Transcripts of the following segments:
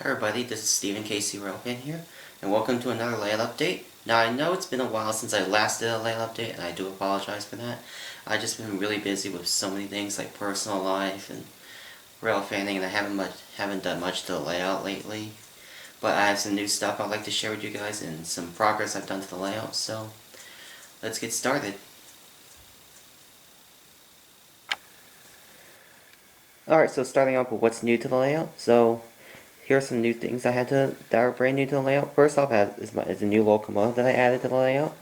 everybody, this is Stephen Casey Railpan here, and welcome to another layout update. Now I know it's been a while since I last did a layout update, and I do apologize for that. I've just been really busy with so many things like personal life and rail fanning, and I haven't done much to the layout lately. But I have some new stuff I'd like to share with you guys and some progress I've done to the layout, so let's get started. Alright, so starting off with what's new to the layout. So here are some new things that are brand new to the layout. First off is a new locomotive that I added to the layout.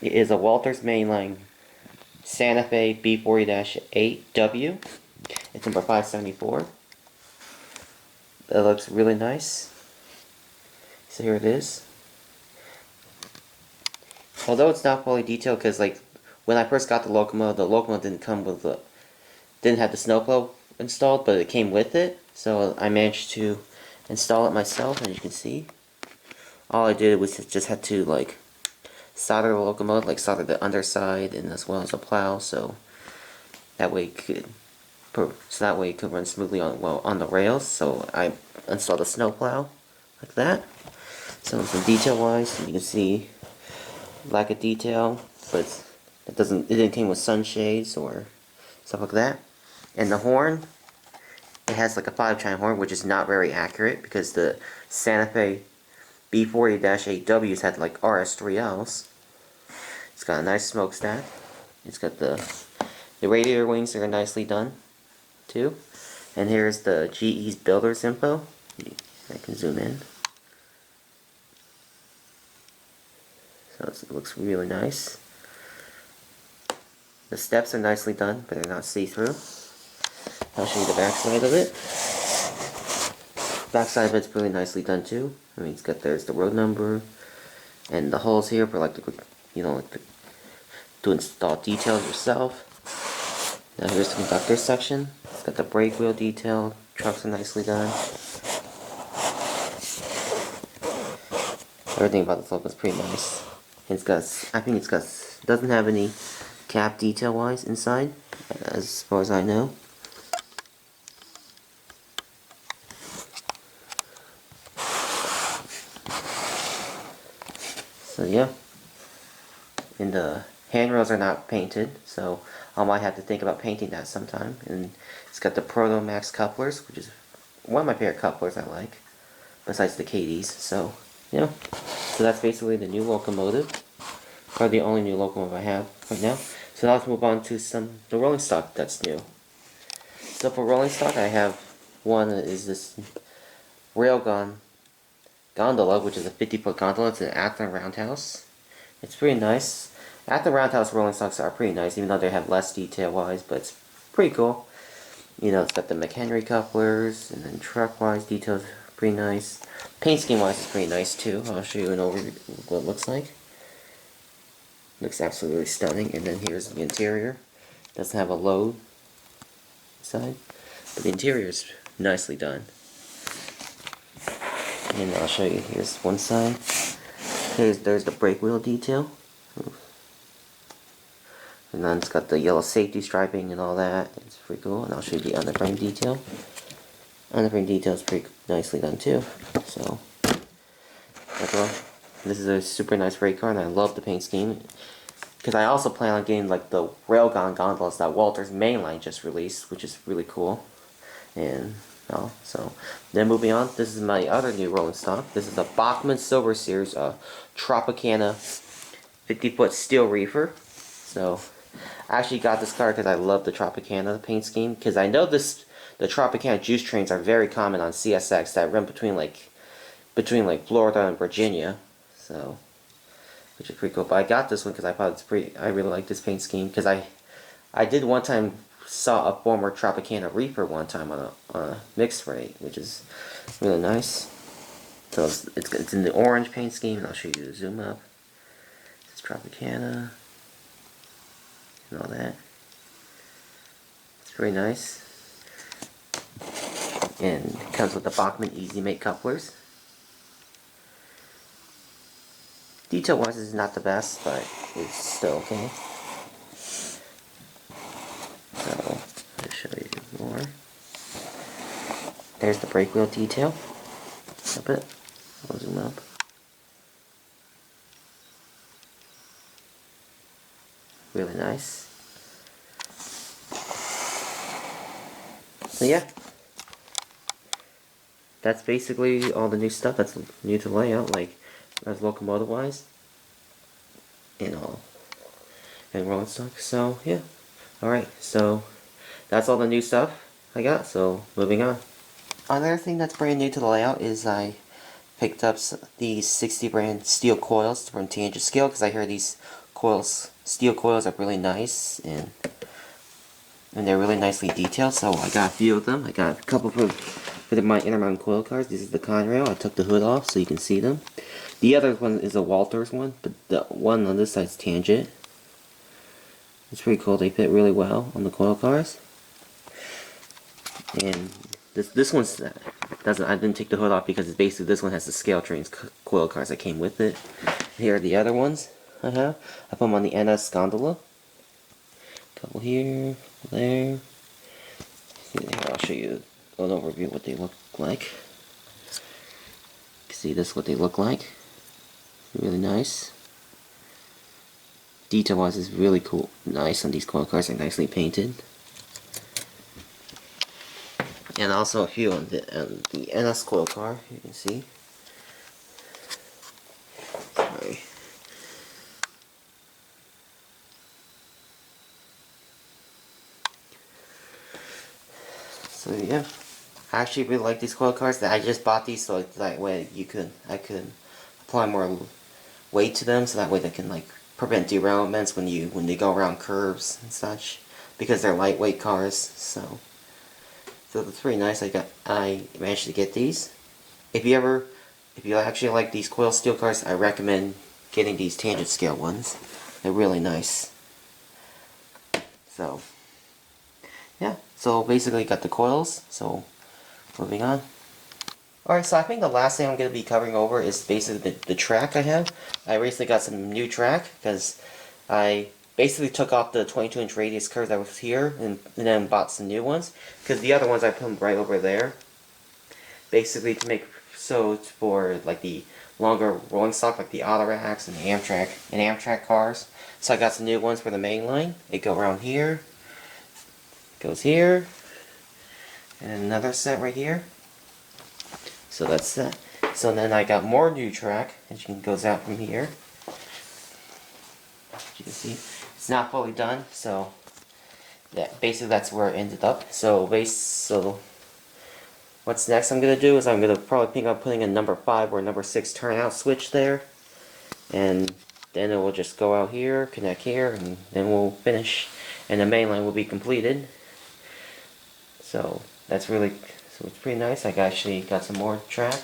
It is a Walters mainline Santa Fe B40-8W. It's number 574. It looks really nice. So here it is. Although it's not fully detailed, because like when I first got the locomotive didn't have the snowplow installed, but it came with it. So I managed to install it myself, and you can see all I did was just had to like solder the locomotive, like solder the underside and as well as the plow, so that way it could run smoothly on the rails. So I installed a snow plow like that. So some detail wise, you can see lack of detail, but it didn't come with sunshades or stuff like that. And the horn, it has like a 5-chime horn, which is not very accurate because the Santa Fe B40-8Ws had like RS3Ls. It's got a nice smokestack. It's got the radiator wings that are nicely done too. And here's the GE's builder's info. I can zoom in. So it looks really nice. The steps are nicely done, but they're not see-through. I'll show you the back side of it. Back side of it's really nicely done too. I mean, there's the road number, and the holes here for to install details yourself. Now here's the conductor section. It's got the brake wheel detail. Trucks are nicely done. Everything about this logo is pretty nice. Doesn't have any cap detail wise inside, as far as I know. So yeah, and the handrails are not painted, so I might have to think about painting that sometime. And it's got the Proto Max couplers, which is one of my favorite couplers I like, besides the KDs. So yeah, so that's basically the new locomotive, or the only new locomotive I have right now. So now let's move on to the rolling stock that's new. So for rolling stock, I have one that is this railgun gondola, which is a 50-foot gondola. It's an Athearn roundhouse. It's pretty nice. Athearn roundhouse rolling stocks are pretty nice, even though they have less detail-wise, but it's pretty cool. You know, it's got the McHenry couplers, and then truck-wise details are pretty nice. Paint scheme-wise is pretty nice too. I'll show you an overview of what it looks like. Looks absolutely stunning. And then here's the interior. Doesn't have a load side, but the interior is nicely done. And I'll show you, here's one side. There's the brake wheel detail. And then it's got the yellow safety striping and all that. It's pretty cool. And I'll show you the underframe detail. Underframe detail is pretty nicely done too. So, this is a super nice freight car, and I love the paint scheme. Because I also plan on getting like the railgun gondolas that Walters mainline just released, which is really cool. And so then moving on, this is my other new rolling stock. This is a Bachmann Silver Series Tropicana 50-foot steel reefer. So I actually got this car because I love the Tropicana paint scheme. Because I know the Tropicana juice trains are very common on CSX that run between Florida and Virginia. So, which is pretty cool. But I got this one because I really like this paint scheme. Because I did one time saw a former Tropicana reefer one time on a mixed rate, which is really nice. So it's in the orange paint scheme, and I'll show you the zoom up. It's Tropicana and all that. It's very nice. And it comes with the Bachmann Easy Make couplers. Detail wise is not the best, but it's still okay. So I'll show you more. There's the brake wheel detail. up it. I'll zoom up. Really nice. So yeah, that's basically all the new stuff that's new to the layout, like as locomotive wise and all, and rolling stock. So yeah, all right. So that's all the new stuff I got. So moving on. Another thing that's brand new to the layout is I picked up these 60 brand steel coils from Tangent Scale because I hear these steel coils are really nice and they're really nicely detailed. So I got a few of them. I got a couple for my Intermountain coil cars. This is the Conrail. I took the hood off so you can see them. The other one is a Walters one, but the one on this side is Tangent. It's pretty cool. They fit really well on the coil cars. And this one's doesn't. I didn't take the hood off because it's basically this one has the Scale Trains coil cars that came with it. Here are the other ones I have. I put them on the NS gondola. Couple here, there. Here, I'll show you an overview of what they look like. See, this is what they look like. Really nice. Detail wise is really cool. Nice on these coil cars. They're nicely painted. And also a few on the NS coil car, you can see. Sorry. So yeah, I actually really like these coil cars. I just bought these so that way I could apply more weight to them, so that way they can like prevent derailments when they go around curves and such, because they're lightweight cars. So that's pretty nice. I managed to get these. If you actually like these coil steel cars, I recommend getting these Tangent Scale ones. They're really nice. So yeah, so basically got the coils, so moving on. Alright, so I think the last thing I'm going to be covering over is basically the track I have. I recently got some new track because I basically took off the 22-inch radius curves that was here and then bought some new ones, because the other ones I put them right over there. Basically to make so for like the longer rolling stock, like the Autoracks and the Amtrak cars. So I got some new ones for the main line. They go around here. Goes here, and another set right here. So that's that. So then I got more new track, and it goes out from here. As you can see, it's not fully done. So yeah, basically that's where it ended up. So what's next I'm gonna do is I'm gonna probably think of putting a number 5 or number 6 turnout switch there, and then it will just go out here, connect here, and then we'll finish, and the main line will be completed. So that's really, so it's pretty nice. I actually got some more track,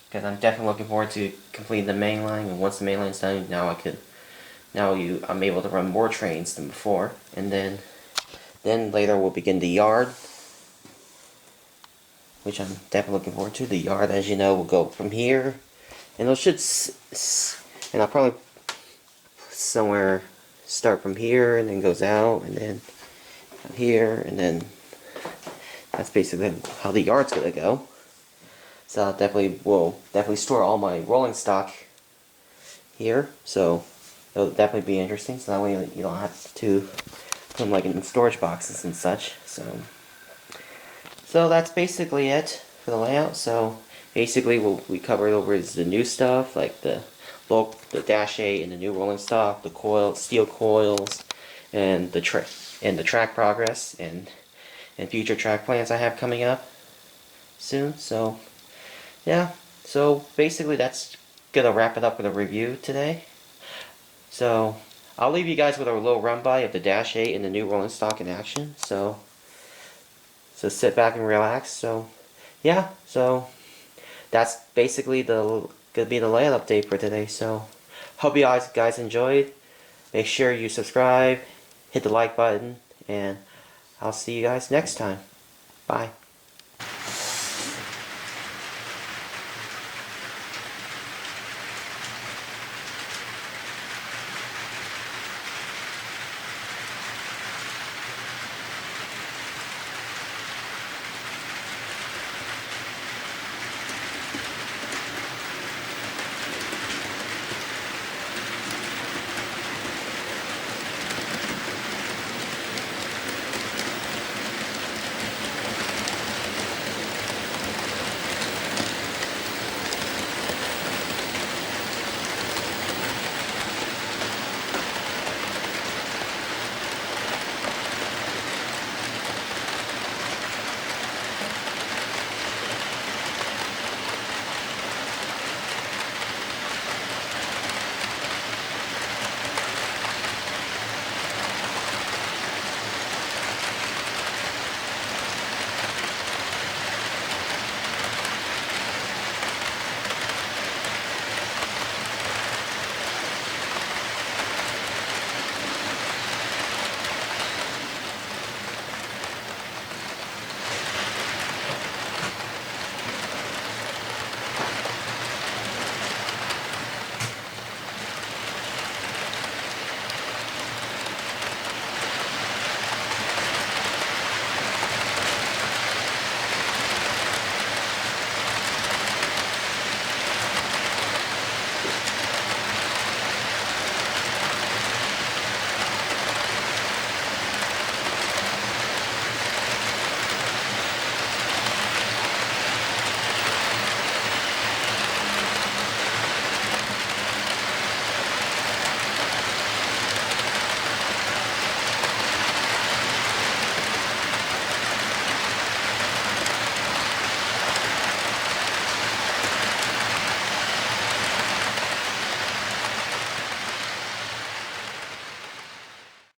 because I'm definitely looking forward to completing the main line. And once the main line's done, I'm able to run more trains than before. And then later we'll begin the yard, which I'm definitely looking forward to. The yard, as you know, will go from here, and and I'll probably somewhere start from here and then goes out and then here, and then that's basically how the yard's gonna go. So will definitely store all my rolling stock here, so it'll definitely be interesting. So that way you don't have to put them like in storage boxes and such. So that's basically it for the layout. So basically what we covered over is the new stuff, like the Dash 8 and the new rolling stock, the steel coils, and the track progress and future track plans I have coming up soon. So yeah, so basically that's gonna wrap it up with a review today. So I'll leave you guys with a little run by of the Dash 8 and the new rolling stock in action. So sit back and relax. So yeah, so that's basically gonna be the layout update for today. So hope you guys enjoyed. Make sure you subscribe, hit the like button, and I'll see you guys next time. Bye.